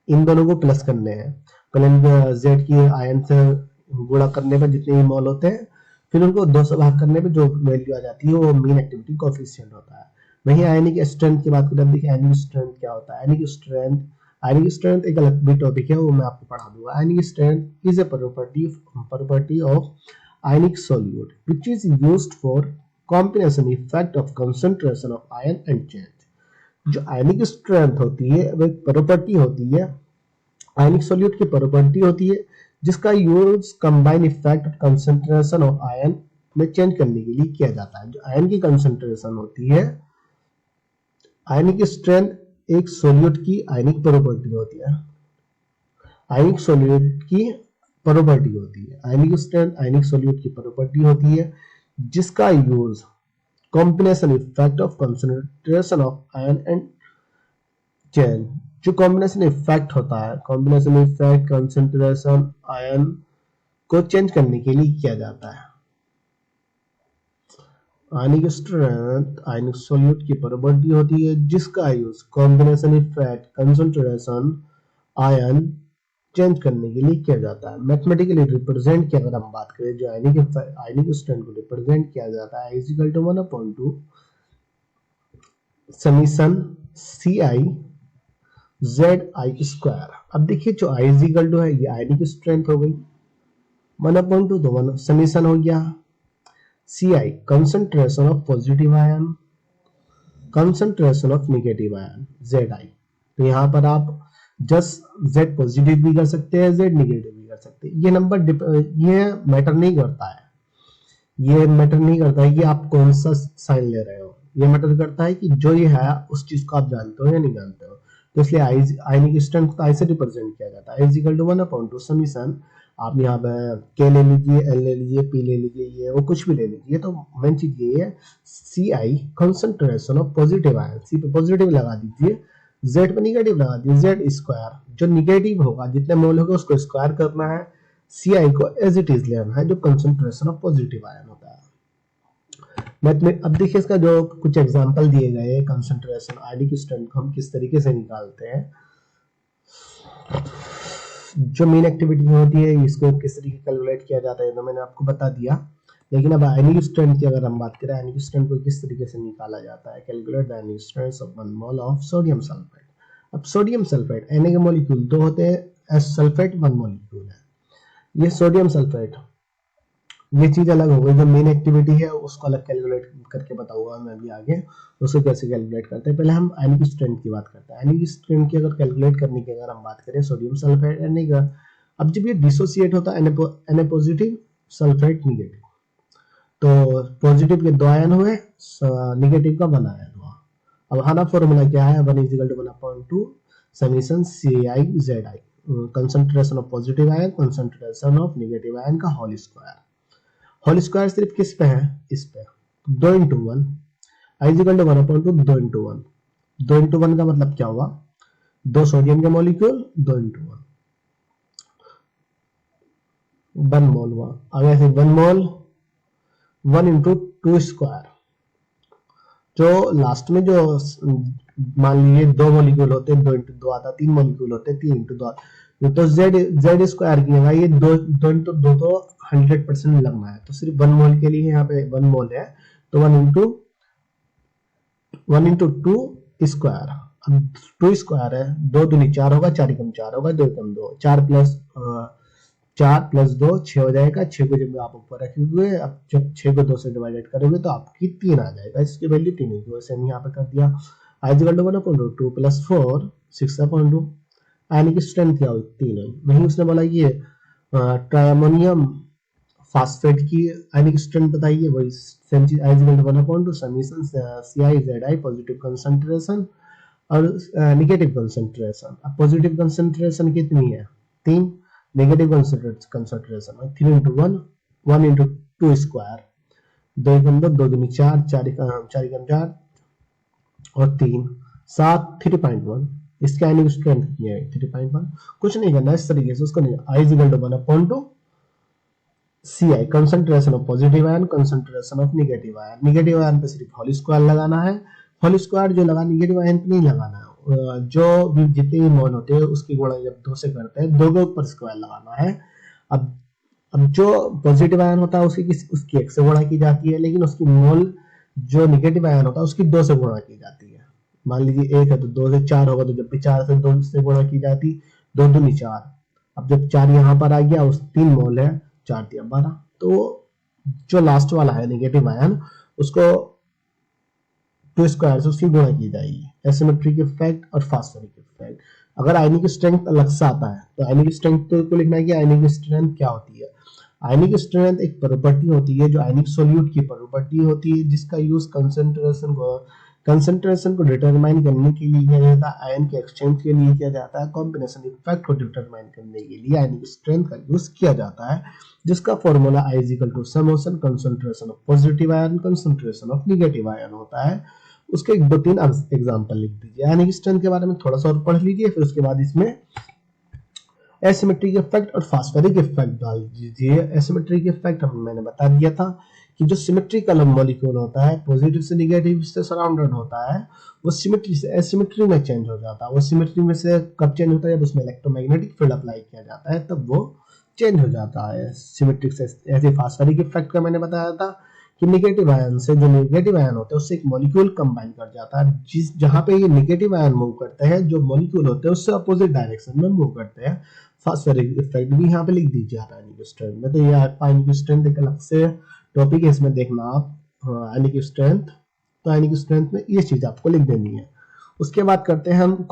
इन दोनों को प्लस करने हैं, पहले जेड की आयन से गुणा करने पर जितने भी मोल होते हैं, फिर उनको 2 से भाग करने पे जो वैल्यू आ जाती है वो मीन एक्टिविटी कोएफिशिएंट होता है। वहीं आयनिक स्ट्रेंथ की बात करें, देखिए आयनिक स्ट्रेंथ क्या होता है। आयनिक स्ट्रेंथ एक अलग भी टॉपिक है, वो मैं आपको पढ़ा दूंगा। Ionic strength is a property of ionic solute which is used for combination effect of concentration of ion and change. जो आयनिक स्ट्रेंथ होती है वो एक प्रॉपर्टी होती है, आयनिक सॉल्यूट की प्रॉपर्टी होती है जिसका use combine effect concentration of ion में चेंज करने के लिए किया जाता है। जो आयन की कंसंट्रेशन होती है, आयनिक स्ट्रेंथ एक सॉल्यूट की आयनिक प्रॉपर्टी होती है, आयनिक सॉल्यूट की प्रॉपर्टी होती है। आयनिक स्ट्रेंथ आयनिक सॉल्यूट की प्रॉपर्टी होती है जिसका use combination effect of concentration of ion and change. जो कॉम्बिनेशन इफेक्ट होता है, कॉम्बिनेशन इफेक्ट कंसंट्रेशन आयन को चेंज करने के लिए किया जाता है। आयनिक स्ट्रेंथ आयनिक सॉल्यूट की प्रॉपर्टी होती है जिसका use combination effect concentration ion change करने के लिए किया जाता है। मैथमेटिकली रिप्रेजेंट की अगर हम बात करें, जो आयनिक स्ट्रेंथ को रिप्रेजेंट किया जाता है is equal to 1/2 summation C I Z I square. अब देखिए जो आई इज इक्वल टू है ये आयनिक स्ट्रेंथ हो गई, 1/2 तो 1 समीशन हो गया C I concentration of positive ion, concentration of negative ion Z I. तो यहाँ पर आप जस्ट जेड पॉजिटिव भी कर सकते हैं, जेड नेगेटिव भी कर सकते हैं। ये नंबर ये मैटर नहीं करता है, ये मैटर नहीं करता है कि आप कौन सा साइन ले रहे हो, ये मैटर करता है कि जो ये है उस चीज को आप जानते हो या नहीं जानते हो। तो इसलिए आयनिक स्ट्रेंथ को आई से रिप्रेजेंट किया जाता है, इज इक्वल टू 1/2 समीशन। आप यहाँ पे के ले लीजिए, एल ले लीजिए, पी ले लीजिए, ये वो कुछ भी ले लीजिए। तो मेन चीज ये है सी I concentration of positive ion, सी पे पॉजिटिव लगा दीजिए, जेड पे निगेटिव लगा दीजिए, जेड स्क्वायर। जो निगेटिव होगा जितने मोल होगा उसको स्क्वायर करना है, सी आई को एज इट इज लेना है जो कंसंट्रेशन ऑफ पॉजिटिव आयन होता है। अब देखिए इसका जो कुछ एग्जांपल दिए गए हैं, कंसंट्रेशन आयनिक स्ट्रेंथ को हम किस तरीके से निकालते हैं। जो मेन एक्टिविटी होती है इसको किस तरीके कैलकुलेट किया जाता है तो मैंने आपको बता दिया। लेकिन अब आयनिक स्ट्रेंथ की अगर हम बात करें, आयनिक स्ट्रेंथ को किस तरीके से निकाला जाता है, calculate the ionic strength of 1 mole of sodium sulphate. अब सोडियम सल्फेट Na के मॉलिक्यूल 2 होते हैं, एस सल्फेट 1 मॉलिक्यूल है। ये सोडियम सल्फेट, ये चीज अलग हो गई। जो मेन एक्टिविटी है उसको अलग कैलकुलेट करके बताऊंगा मैं अभी आगे, उसको कैसे कैलकुलेट करते हैं। पहले हम आयनिक स्ट्रेंथ की बात करते हैं। आयनिक स्ट्रेंथ की अगर कैलकुलेट करने की अगर हम बात करें सोडियम सल्फेट Na का, अब जब ये डिसोसिएट होता है Na पॉजिटिव सल्फेट निगेटिव, तो पॉजिटिव के 2 आयन हुए, निगेटिव का 1 आयन हुआ। अब हमारा फॉर्मूला क्या है, 1 = 1/2 summation CiZi, concentration of positive ion concentration of negative ion का होल स्क्वायर। होल स्क्वायर सिर्फ किस पे है, इस पे 2 × 1 I = 1/2 2 × 1। 2 × 1 का मतलब क्या हुआ, 2 सोडियम के मॉलिक्यूल, 2 × 1 मोल हुआ। अब ऐसे 1 मोल 1 × 2 स्क्वायर, जो लास्ट में जो मान लीजिए 2 मॉलिक्यूल होते हैं, 2 × 2 आता, 3 मॉलिक्यूल होते हैं, 3 × 2 आता। तो जेड स्क्वायर की है ये 2 × 2 तो 100% लगना है, तो सिर्फ 1 मोल के लिए यहाँ पे 1 मोल है, तो 1 × 2 स्क्वायर। अब 2 स्क्वायर है, 2 दूनी 4 होगा, 4 × 4 होगा, 2 × 2 4 + 2 6 हो जाएगा। 6 को जब आप ऊपर रखोगे, अब जब 6 को 2 से डिवाइडेड करोगे तो आपकी 3 आ जाएगा, इसकी वैल्यू 3 होगी। वैसे यहाँ पे कर दिया I = 1/2 + 4 6/2। आयनिक स्ट्रेंथ क्या हुई, 3 है। वहीं उसने बोला ये ट्राइअमोनियम फास्फेट की आयनिक स्ट्रेंथ बताइए, वही सेम चीज I = 1/2 summation CiZi positive concentration और नेगेटिव कंसंट्रेशन। अब पॉजिटिव कंसंट्रेशन कितनी है, 3, नेगेटिव कंसंट्रेशन 3 × 1 1 × 2 स्क्वायर, 2 × 2 2 दूनी 4 4 × 4 और 3 7 3.1। इसके आयनिक स्ट्रेंथ कितनी है, 3.1। कुछ नहीं करना इस तरीके से उसको नहीं, I = 1/2 Ci concentration of positive ion concentration of negative ion. Negative ion पे सिर्फ होल स्क्वायर लगाना है, होल स्क्वायर जो लगा नेगेटिव आयन पे नहीं लगाना है, जो भी जितने भी मोल होते हैं उसकी गुणा जब 2 से करते हैं, 2 के ऊपर स्क्वायर लगाना है। अब अब जो पॉजिटिव आयन होता है उसकी 1 से गुणा की जाती है, लेकिन उसकी मोल जो नेगेटिव आयन होता है उसकी 2 से गुणा की जाती है। मान लीजिए 1 है तो 2 से 4 होगा, तो जब भी 4 से 2 से गुणा की जाती, 2 दूनी 4। अब जब 4 यहाँ पर आ गया, उस 3 मोल है, 4 दिया 12। तो जो लास्ट वाला है नेगेटिव आयन, उसको 2 स्क्वायर से उसकी गुणा की जाएगी। एसिमेट्रिक इफेक्ट और फास्फोरिक इफेक्ट। अगर आयनिक स्ट्रेंथ अलग से आता है तो आयनिक स्ट्रेंथ को लिखना है कि आयनिक स्ट्रेंथ क्या होती है। आयनिक स्ट्रेंथ एक प्रॉपर्टी होती है जो आयनिक सॉल्यूट की प्रॉपर्टी होती है, जिसका यूज कंसंट्रेशन को डिटरमाइन करने के लिए किया जाता है, आयन के एक्सचेंज के लिए किया जाता है, कॉम्बिनेशन इफेक्ट को डिटरमाइन करने के लिए आयनिक स्ट्रेंथ का यूज किया जाता है, जिसका formula I is equal to summation concentration of positive ion concentration of negative ion होता है। उसके 2-3 एग्जांपल लिख दीजिए। आयनिक स्ट्रेंथ के बारे में थोड़ा सा और पढ़ लीजिए, फिर उसके बाद इसमें एसिमेट्रिक इफेक्ट और फास्फोरिक इफेक्ट डाल दीजिए। एसिमेट्रिक इफेक्ट मैंने बता दिया था कि जो सिमेट्रिकल मॉलिक्यूल होता है, पॉजिटिव से नेगेटिव से सराउंडेड होता है, वो सिमेट्री से एसिमेट्री में चेंज हो जाता है। वो सिमेट्री में से कब चेंज होता है? जब उसमें इलेक्ट्रोमैग्नेटिक फील्ड अप्लाई किया जाता है, तब वो चेंज हो जाता है सिमेट्रिक से। ऐसे फास्फोरिक इफेक्ट का मैंने बताया था कि नेगेटिव आयन से जो नेगेटिव आयन होते हैं उससे एक मॉलिक्यूल कंबाइन कर जाता है, जिस जहां पे ये नेगेटिव आयन मूव करते हैं, जो मॉलिक्यूल होते हैं उससे अपोजिट डायरेक्शन में मूव करते हैं। फास्फोरिक इफेक्ट भी यहाँ पे लिख दीजिए आप आयनिक स्ट्रेंथ में। तो ये आयनिक स्ट्रेंथ एक अलग से टॉपिक है, इसमें देखना आप आयनिक स्ट्रेंथ। तो आयनिक स्ट्रेंथ में ये चीज आपको लिख देनी है। उसके बाद करते हैं हम